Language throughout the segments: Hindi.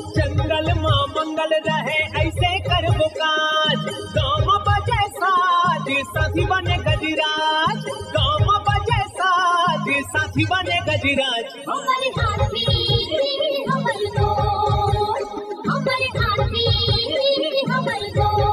जंगल मां मंगल रहे ऐसे करबो काज, गाँव बजे साज साथी बने गजराज, गाँव बजे साज साथी बने गजराज। हमारे हाथी हमारे दोस्त, हमारे हाथी हमारे दोस्त।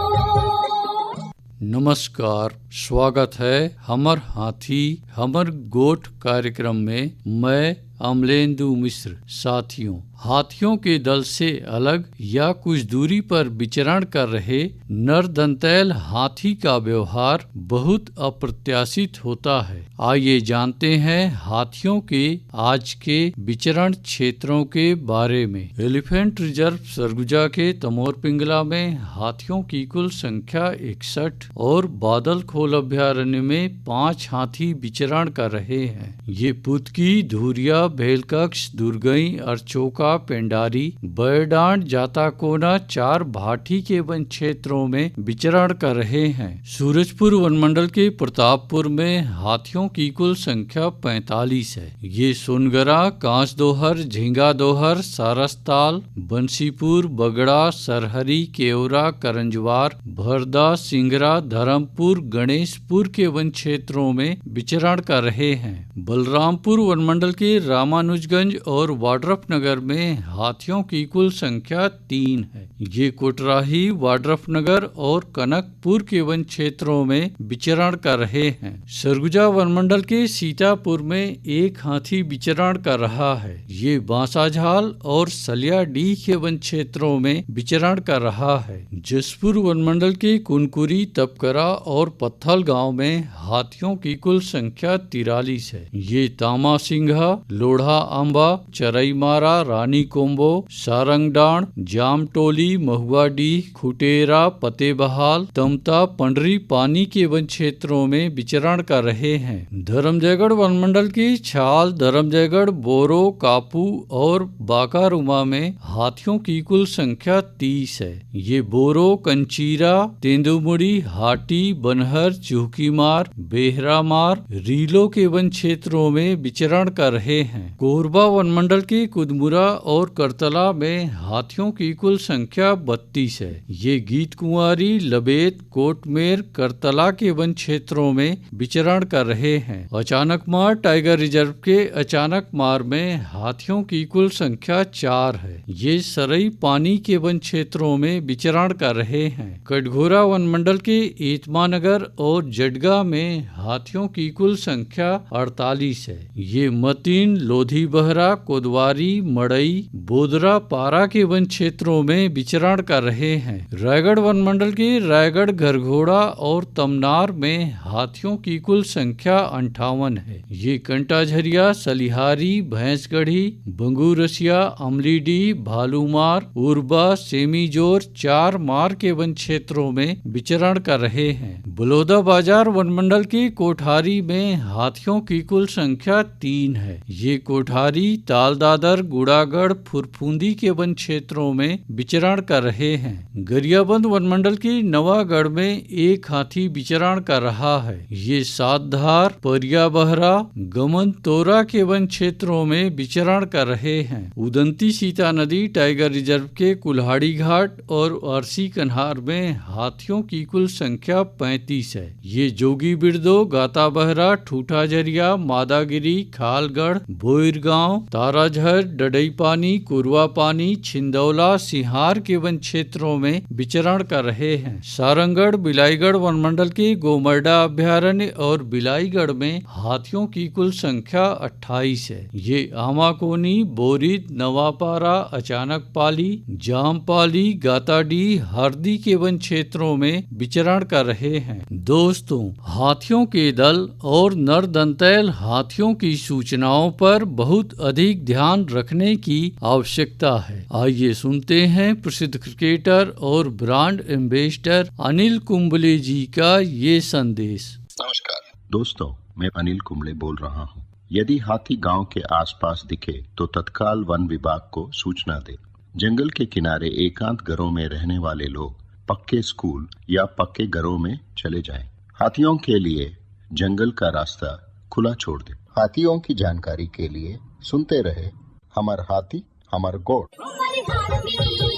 नमस्कार, स्वागत है हमर हाथी हमर गोठ कार्यक्रम में। मैं अमलेंदु मिश्र। साथियों, हाथियों के दल से अलग या कुछ दूरी पर विचरण कर रहे नर दंतैल हाथी का व्यवहार बहुत अप्रत्याशित होता है। आइए जानते हैं हाथियों के आज के विचरण क्षेत्रों के बारे में। एलिफेंट रिजर्व सरगुजा के तमोर पिंगला में हाथियों की कुल संख्या 61 और बादल खोल अभ्यारण्य में 5 हाथी विचरण कर रहे हैं। ये पुतकी, धुरिया, भेलकक्ष, दुर्गई, अरचोका, पेंडारी, बैरडांड, जाताकोना 4 भाटी के वन क्षेत्रों में विचरण कर रहे हैं। सूरजपुर वनमंडल के प्रतापपुर में हाथियों की कुल संख्या 45 है। ये सोनगरा, कांसदोहर, झींगा दोहर, सारसताल, बंसीपुर, बगड़ा, सरहरी, केवरा, करंजवार, भरदा, सिंगरा, धर्मपुर, गणेशपुर के वन क्षेत्रों में विचरण कर रहे हैं। बलरामपुर वनमंडल के रामानुजगंज और वाड्रफ नगर में हाथियों की कुल संख्या 3 है। ये कोटराही, वाड्रफ नगर और कनकपुर के वन क्षेत्रों में विचरण कर रहे हैं। सरगुजा वनमंडल के सीतापुर में 1 हाथी विचरण कर रहा है। ये बांसाझाल और सलियाडीह के वन क्षेत्रों में विचरण कर रहा है। जसपुर वनमंडल के कुनकुरी, तपकरा और पत्थल गांव में हाथियों की कुल संख्या 43 है। ये तामा सिंघा, लोढ़ा आंबा, चरईमारा, रानी कोम्बो, सारंगडाण, जामटोली, महुआडीह, खुटेरा, पतेबहाल, तमता, पंडरी पानी के वन क्षेत्रों में विचरण कर रहे हैं। धर्मजयगढ़ वनमंडल की छाल, धर्मजयगढ़, बोरो, कापू और बाकारुमा में हाथियों की कुल संख्या 30 है। ये बोरो, कंचीरा, तेंदुमुड़ी, हाटी, बनहर, चुहकीमार, बेहरामार, रीलो के वन क्षेत्रों में विचरण कर रहे हैं। कोरबा वनमंडल के कुदमुरा और करतला में हाथियों की कुल संख्या 32 है। ये गीत कुंवारी, लबेत, कोटमेर, करतला के वन क्षेत्रों में विचरण कर रहे हैं। अचानकमार टाइगर रिजर्व के अचानकमार में हाथियों की कुल संख्या 4 है। ये सरई पानी के वन क्षेत्रों में विचरण कर रहे हैं। कटघोरा वनमंडल के एतमानगर और जडगा में हाथियों की कुल संख्या 48 है। ये मतीन, लोधी बहरा, कोदवारी, मड़ई, बोदरा, पारा के वन क्षेत्रों में विचरण कर रहे हैं। रायगढ़ वनमंडल के रायगढ़, घरघोड़ा और तमनार में हाथियों की कुल संख्या 58 है। ये कंटाझरिया, सलिहारी, भैंसगढ़ी, बंगूरसिया, अमलीडी, भालूमार, उर्बा, सेमीजोर, 4 मार के वन क्षेत्रों में विचरण कर रहे हैं। बलौदा बाजार वनमंडल के कोठारी में हाथियों की कुल संख्या 3 है। ये कोठारी, तालदादर, गुड़ागढ़, फुरफुंदी के वन क्षेत्रों में विचरण कर रहे हैं। गरियाबंद वनमंडल की नवागढ़ में 1 हाथी विचरण कर रहा है। ये सातधार, परिया बहरा, गमन तोरा के वन क्षेत्रों में विचरण कर रहे हैं। उदंती सीता नदी टाइगर रिजर्व के कुल्हाड़ी घाट और आरसी कन्हार में हाथियों की कुल संख्या 35 है। ये जोगी बिरदो, गाता बहरा, ठूठाझरिया, मादागिरी, खालगढ़, भोईरगांव, ताराझर, डडई पानी, कुरवा पानी, छिंदौला, सिहार के वन क्षेत्रों में विचरण कर रहे हैं। सारंगगढ़, बिलाईगढ़ वनमंडल के गोमर्डा अभ्यारण्य और बिलाईगढ़ में हाथियों की कुल संख्या 28 है। ये आमाकोनी, बोरिद, नवापारा, अचानकपाली, जामपाली, गाताडी, हरदी के वन क्षेत्रों में विचरण कर रहे हैं। दोस्तों, हाथियों के दल और नर दंतैल हाथियों की सूचनाओं पर बहुत अधिक ध्यान रखने की आवश्यकता है। आइए सुनते हैं प्रसिद्ध क्रिकेटर और ब्रांड एम्बेसडर अनिल कुंबले जी का ये संदेश। नमस्कार दोस्तों, मैं अनिल कुंबले बोल रहा हूँ। यदि हाथी गांव के आसपास दिखे तो तत्काल वन विभाग को सूचना दे। जंगल के किनारे एकांत घरों में रहने वाले लोग पक्के स्कूल या पक्के घरों में चले जाएं। हाथियों के लिए जंगल का रास्ता खुला छोड़ दे। हाथियों की जानकारी के लिए सुनते रहे हमर हाथी हमर गोठ। हमर हाथी